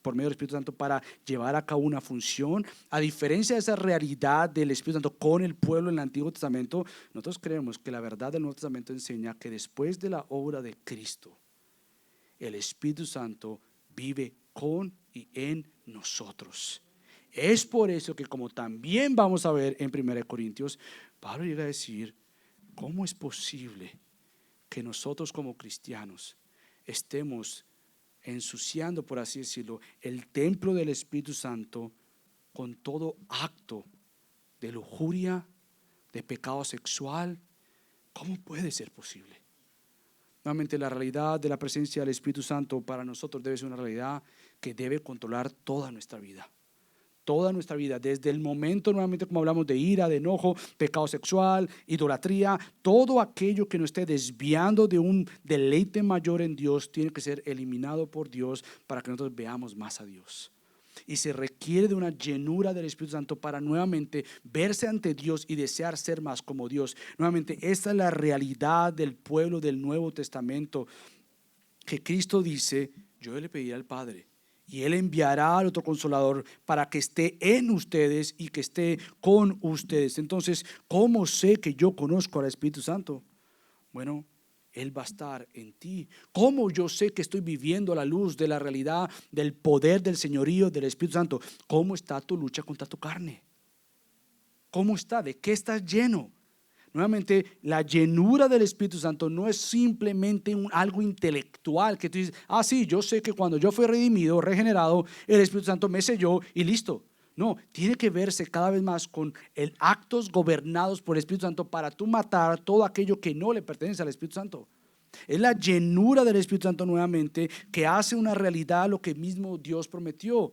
por medio del Espíritu Santo para llevar a cabo una función. A diferencia de esa realidad del Espíritu Santo con el pueblo en el Antiguo Testamento, nosotros creemos que la verdad del Nuevo Testamento enseña que después de la obra de Cristo, el Espíritu Santo vive con y en nosotros. Es por eso que, como también vamos a ver en 1 Corintios, Pablo llega a decir, ¿cómo es posible que nosotros como cristianos estemos ensuciando, por así decirlo, el templo del Espíritu Santo con todo acto de lujuria, de pecado sexual? ¿Cómo puede ser posible? Nuevamente, la realidad de la presencia del Espíritu Santo para nosotros debe ser una realidad que debe controlar toda nuestra vida. Toda nuestra vida, desde el momento, nuevamente, como hablamos de ira, de enojo, pecado sexual, idolatría, todo aquello que nos esté desviando de un deleite mayor en Dios tiene que ser eliminado por Dios para que nosotros veamos más a Dios. Y se requiere de una llenura del Espíritu Santo para nuevamente verse ante Dios y desear ser más como Dios. Nuevamente, esta es la realidad del pueblo del Nuevo Testamento, que Cristo dice, yo le pediré al Padre y Él enviará al otro consolador para que esté en ustedes y que esté con ustedes. Entonces, ¿cómo sé que yo conozco al Espíritu Santo? Bueno, Él va a estar en ti. ¿Cómo yo sé que estoy viviendo a la luz de la realidad del poder del señorío del Espíritu Santo? ¿Cómo está tu lucha contra tu carne? ¿Cómo está? ¿De qué estás lleno? Nuevamente, la llenura del Espíritu Santo no es simplemente algo intelectual que tú dices, sí, yo sé que cuando yo fui redimido, regenerado, el Espíritu Santo me selló y listo. No, tiene que verse cada vez más con actos gobernados por el Espíritu Santo para tú matar todo aquello que no le pertenece al Espíritu Santo. Es la llenura del Espíritu Santo nuevamente que hace una realidad lo que mismo Dios prometió.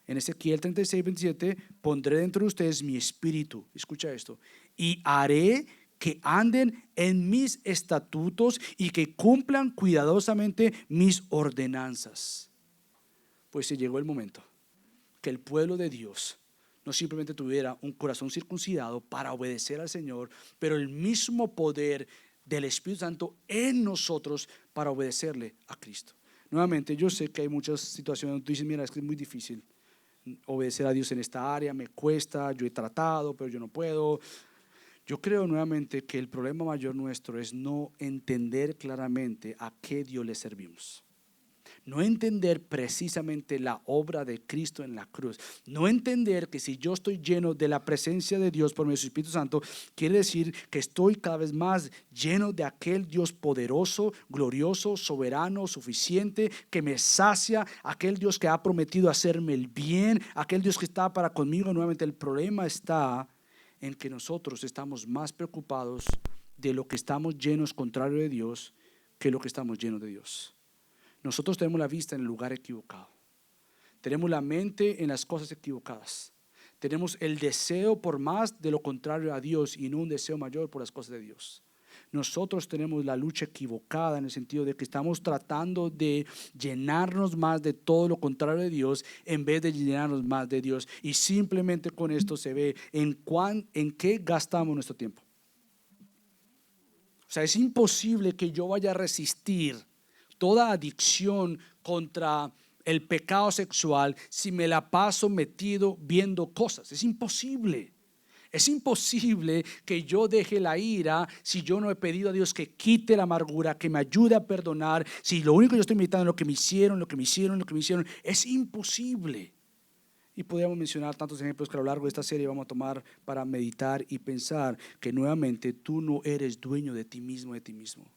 En Ezequiel 36:27, pondré dentro de ustedes mi espíritu. Escucha esto. Y haré que anden en mis estatutos y que cumplan cuidadosamente mis ordenanzas. Pues se llegó el momento que el pueblo de Dios no simplemente tuviera un corazón circuncidado para obedecer al Señor, pero el mismo poder del Espíritu Santo en nosotros para obedecerle a Cristo. Nuevamente, yo sé que hay muchas situaciones donde tú dices, mira, es que es muy difícil obedecer a Dios en esta área, me cuesta, yo he tratado, pero yo no puedo. Yo creo nuevamente que el problema mayor nuestro es no entender claramente a qué Dios le servimos. No entender precisamente la obra de Cristo en la cruz. No entender que si yo estoy lleno de la presencia de Dios por medio de su Espíritu Santo, quiere decir que estoy cada vez más lleno de aquel Dios poderoso, glorioso, soberano, suficiente, que me sacia, aquel Dios que ha prometido hacerme el bien, aquel Dios que está para conmigo. Nuevamente, el problema está en que nosotros estamos más preocupados de lo que estamos llenos contrario de Dios que lo que estamos llenos de Dios. Nosotros tenemos la vista en el lugar equivocado. Tenemos la mente en las cosas equivocadas. Tenemos el deseo por más de lo contrario a Dios y no un deseo mayor por las cosas de Dios. Nosotros tenemos la lucha equivocada en el sentido de que estamos tratando de llenarnos más de todo lo contrario de Dios en vez de llenarnos más de Dios. Y simplemente con esto se ve en qué gastamos nuestro tiempo. O sea, es imposible que yo vaya a resistir toda adicción contra el pecado sexual si me la paso metido viendo cosas. Es imposible. Es imposible que yo deje la ira si yo no he pedido a Dios que quite la amargura, que me ayude a perdonar. Si lo único que yo estoy meditando es lo que me hicieron, es imposible. Y podríamos mencionar tantos ejemplos que a lo largo de esta serie vamos a tomar para meditar y pensar que nuevamente tú no eres dueño de ti mismo, de ti mismo.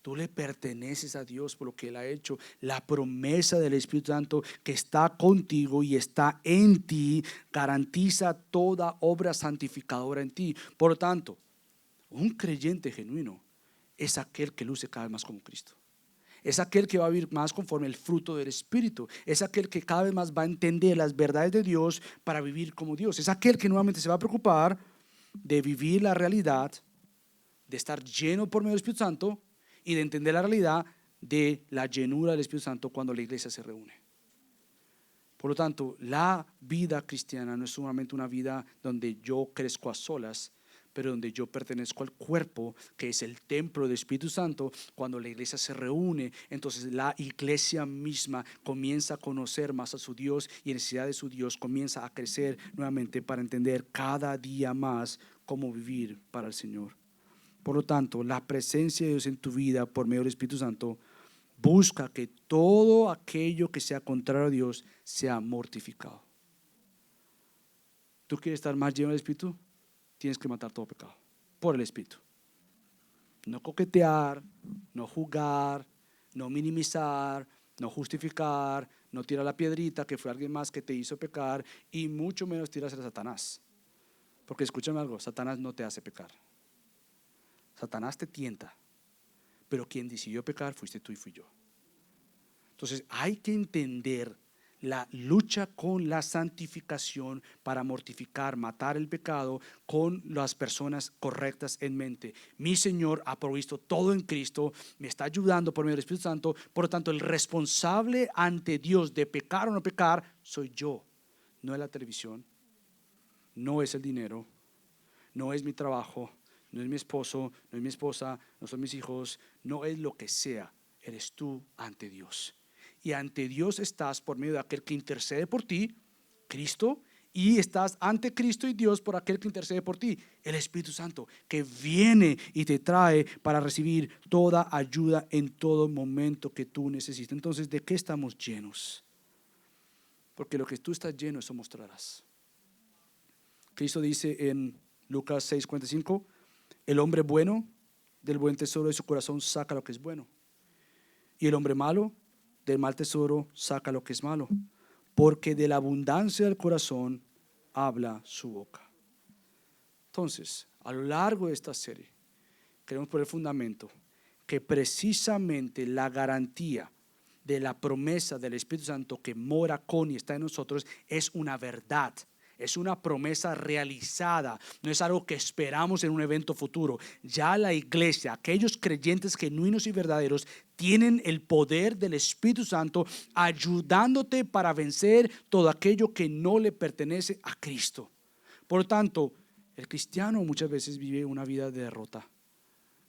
Tú le perteneces a Dios por lo que Él ha hecho. La promesa del Espíritu Santo que está contigo y está en ti garantiza toda obra santificadora en ti. Por lo tanto, un creyente genuino es aquel que luce cada vez más como Cristo. Es aquel que va a vivir más conforme el fruto del Espíritu. Es aquel que cada vez más va a entender las verdades de Dios para vivir como Dios. Es aquel que nuevamente se va a preocupar de vivir la realidad, de estar lleno por medio del Espíritu Santo y de entender la realidad de la llenura del Espíritu Santo cuando la iglesia se reúne. Por lo tanto, la vida cristiana no es solamente una vida donde yo crezco a solas, pero donde yo pertenezco al cuerpo, que es el templo del Espíritu Santo. Cuando la iglesia se reúne, entonces la iglesia misma comienza a conocer más a su Dios y en necesidad de su Dios comienza a crecer nuevamente para entender cada día más cómo vivir para el Señor. Por lo tanto, la presencia de Dios en tu vida por medio del Espíritu Santo busca que todo aquello que sea contrario a Dios sea mortificado. ¿Tú quieres estar más lleno del Espíritu? Tienes que matar todo pecado por el Espíritu. No coquetear, no jugar, no minimizar, no justificar, no tirar la piedrita que fue alguien más que te hizo pecar y mucho menos tiras a Satanás. Porque escúchame algo, Satanás no te hace pecar. Satanás te tienta, pero quien decidió pecar fuiste tú y fui yo. Entonces hay que entender la lucha con la santificación para mortificar, matar el pecado con las personas correctas en mente. Mi Señor ha provisto todo en Cristo, me está ayudando por medio del Espíritu Santo. Por lo tanto, el responsable ante Dios de pecar o no pecar soy yo, no es la televisión, no es el dinero, no es mi trabajo, no es mi esposo, no es mi esposa, no son mis hijos, no es lo que sea, eres tú ante Dios. Y ante Dios estás por medio de aquel que intercede por ti, Cristo, y estás ante Cristo y Dios por aquel que intercede por ti, el Espíritu Santo, que viene y te trae para recibir toda ayuda en todo momento que tú necesites. Entonces, ¿de qué estamos llenos? Porque lo que tú estás lleno, eso mostrarás. Cristo dice en Lucas 6:45, El hombre bueno del buen tesoro de su corazón saca lo que es bueno. Y el hombre malo del mal tesoro saca lo que es malo. Porque de la abundancia del corazón habla su boca. Entonces, a lo largo de esta serie, queremos poner el fundamento que precisamente la garantía de la promesa del Espíritu Santo que mora con y está en nosotros es una verdad. Es una promesa realizada, no es algo que esperamos en un evento futuro. Ya la iglesia, aquellos creyentes genuinos y verdaderos, tienen el poder del Espíritu Santo ayudándote para vencer todo aquello que no le pertenece a Cristo. Por lo tanto, el cristiano muchas veces vive una vida de derrota.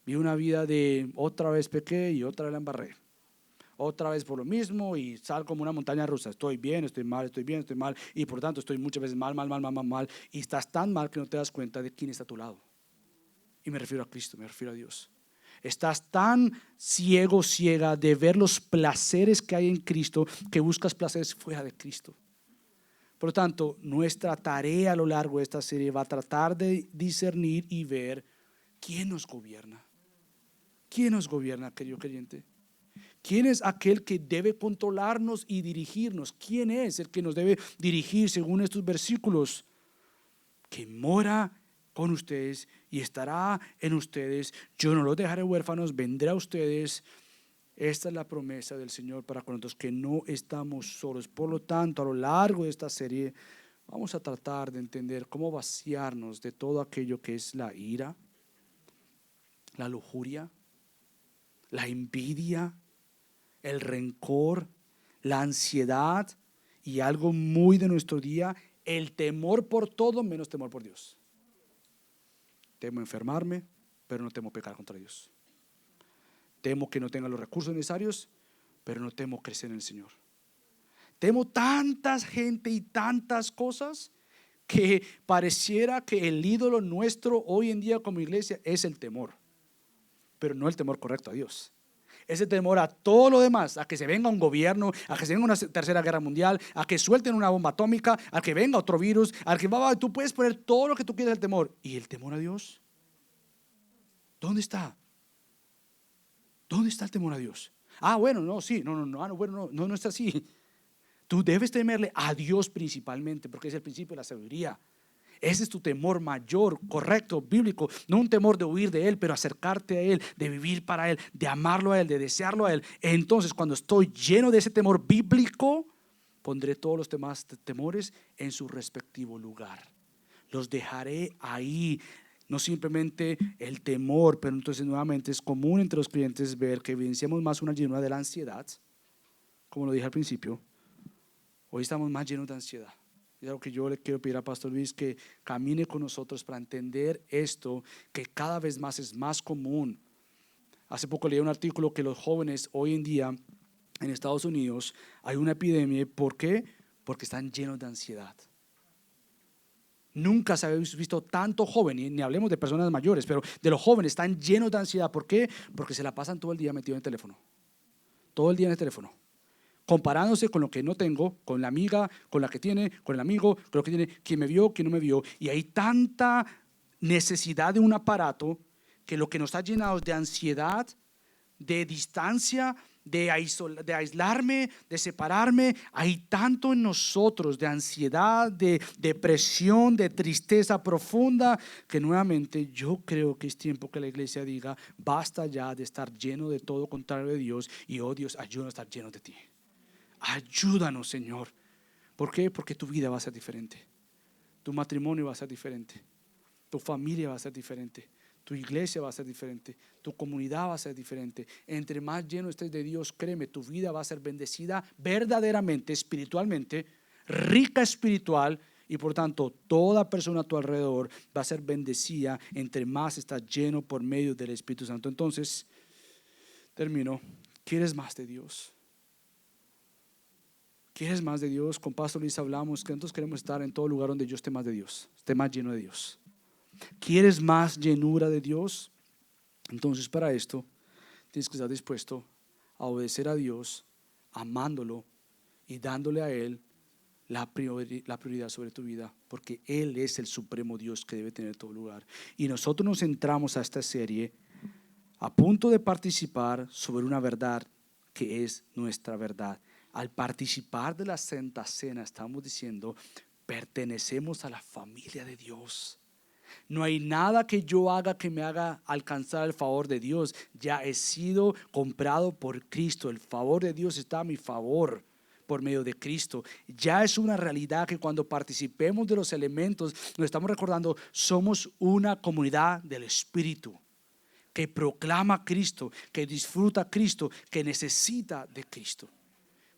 Vive una vida de otra vez pequé y otra vez la embarré. Otra vez por lo mismo y salgo como una montaña rusa. Estoy bien, estoy mal, estoy bien, estoy mal. Y por tanto estoy muchas veces mal. Y estás tan mal que no te das cuenta de quién está a tu lado. Y me refiero a Cristo, me refiero a Dios. Estás tan ciego, ciega de ver los placeres que hay en Cristo que buscas placeres fuera de Cristo. Por lo tanto, nuestra tarea a lo largo de esta serie va a tratar de discernir y ver quién nos gobierna. ¿Quién nos gobierna, querido creyente? ¿Quién es aquel que debe controlarnos y dirigirnos? ¿Quién es el que nos debe dirigir según estos versículos? Que mora con ustedes y estará en ustedes. Yo no los dejaré huérfanos, vendré a ustedes. Esta es la promesa del Señor para con nosotros, que no estamos solos. Por lo tanto, a lo largo de esta serie vamos a tratar de entender cómo vaciarnos de todo aquello que es la ira, la lujuria, la envidia, el rencor, la ansiedad y algo muy de nuestro día, el temor por todo menos temor por Dios. Temo enfermarme, pero no temo pecar contra Dios. Temo que no tenga los recursos necesarios, pero no temo crecer en el Señor. Temo tantas gente y tantas cosas que pareciera que el ídolo nuestro hoy en día como iglesia es el temor, pero no el temor correcto a Dios. Ese temor a todo lo demás, a que se venga un gobierno, a que se venga una tercera guerra mundial, a que suelten una bomba atómica, a que venga otro virus, al que tú puedes poner todo lo que tú quieras al temor. ¿Y el temor a Dios? ¿Dónde está? ¿Dónde está el temor a Dios? Bueno, no, sí, no está así. Tú debes temerle a Dios principalmente, porque es el principio de la sabiduría. Ese es tu temor mayor, correcto, bíblico. No un temor de huir de Él, pero acercarte a Él, de vivir para Él, de amarlo a Él, de desearlo a Él. Entonces, cuando estoy lleno de ese temor bíblico, pondré todos los demás temores en su respectivo lugar. Los dejaré ahí. No simplemente el temor, pero entonces nuevamente es común entre los creyentes ver que evidenciamos más una llenura de la ansiedad. Como lo dije al principio, hoy estamos más llenos de ansiedad. Es algo que yo le quiero pedir a Pastor Luis, que camine con nosotros para entender esto, que cada vez más es más común. Hace poco leí un artículo que los jóvenes hoy en día en Estados Unidos hay una epidemia. ¿Por qué? Porque están llenos de ansiedad. Nunca se había visto tanto joven, y ni hablemos de personas mayores, pero de los jóvenes están llenos de ansiedad. ¿Por qué? Porque se la pasan todo el día metido en el teléfono. Todo el día en el teléfono. Comparándose con lo que no tengo, con la amiga, con la que tiene, con el amigo, con lo que tiene, quién me vio, quién no me vio. Y hay tanta necesidad de un aparato que lo que nos ha llenado es de ansiedad, de distancia, de aislarme, de separarme. Hay tanto en nosotros de ansiedad, de depresión, de tristeza profunda, que nuevamente yo creo que es tiempo que la iglesia diga: basta ya de estar lleno de todo contrario de Dios, y oh Dios, ayúdanos a estar llenos de ti. Ayúdanos, Señor. ¿Por qué? Porque tu vida va a ser diferente. Tu matrimonio va a ser diferente. Tu familia va a ser diferente. Tu iglesia va a ser diferente. Tu comunidad va a ser diferente. Entre más lleno estés de Dios, créeme, tu vida va a ser bendecida verdaderamente, espiritualmente, rica espiritual, y por tanto toda persona a tu alrededor va a ser bendecida entre más estás lleno por medio del Espíritu Santo. Entonces, termino. ¿Quieres más de Dios? ¿Quieres más de Dios? Con Pastor Luis hablamos que nosotros queremos estar en todo lugar donde yo esté más de Dios, esté más lleno de Dios. ¿Quieres más llenura de Dios? Entonces, para esto tienes que estar dispuesto a obedecer a Dios, amándolo y dándole a Él la prioridad sobre tu vida, porque Él es el supremo Dios que debe tener todo lugar. Y nosotros nos entramos a esta serie a punto de participar sobre una verdad que es nuestra verdad. Al participar de la Santa Cena estamos diciendo, pertenecemos a la familia de Dios. No hay nada que yo haga que me haga alcanzar el favor de Dios. Ya he sido comprado por Cristo. El favor de Dios está a mi favor por medio de Cristo. Ya es una realidad que cuando participemos de los elementos, nos estamos recordando, somos una comunidad del Espíritu que proclama a Cristo, que disfruta a Cristo, que necesita de Cristo.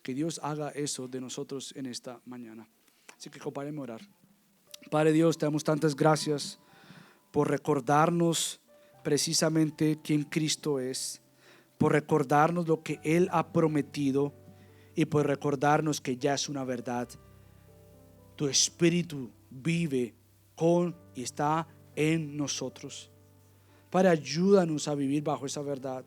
Que Dios haga eso de nosotros en esta mañana. Así que acompáñenme a orar. Padre Dios, te damos tantas gracias por recordarnos precisamente quién Cristo es, por recordarnos lo que Él ha prometido y por recordarnos que ya es una verdad. Tu Espíritu vive con y está en nosotros. Padre, ayúdanos a vivir bajo esa verdad.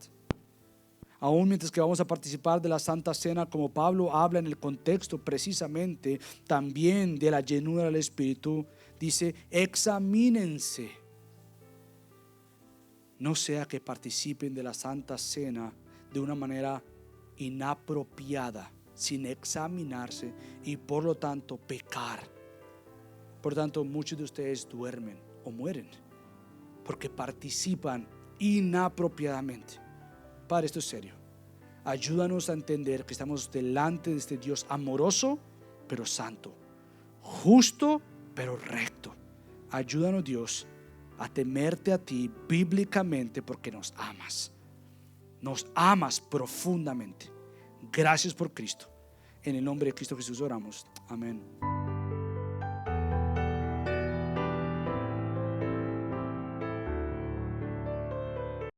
Aún mientras que vamos a participar de la Santa Cena, como Pablo habla en el contexto precisamente también de la llenura del Espíritu, dice, examínense. No sea que participen de la Santa Cena de una manera inapropiada, sin examinarse y por lo tanto pecar. Por tanto, muchos de ustedes duermen o mueren porque participan inapropiadamente. Padre, esto es serio. Ayúdanos a entender que estamos delante de este Dios amoroso, pero santo, justo, pero recto. Ayúdanos, Dios, a temerte a ti bíblicamente porque nos amas. Nos amas profundamente. Gracias por Cristo. En el nombre de Cristo Jesús oramos. Amén.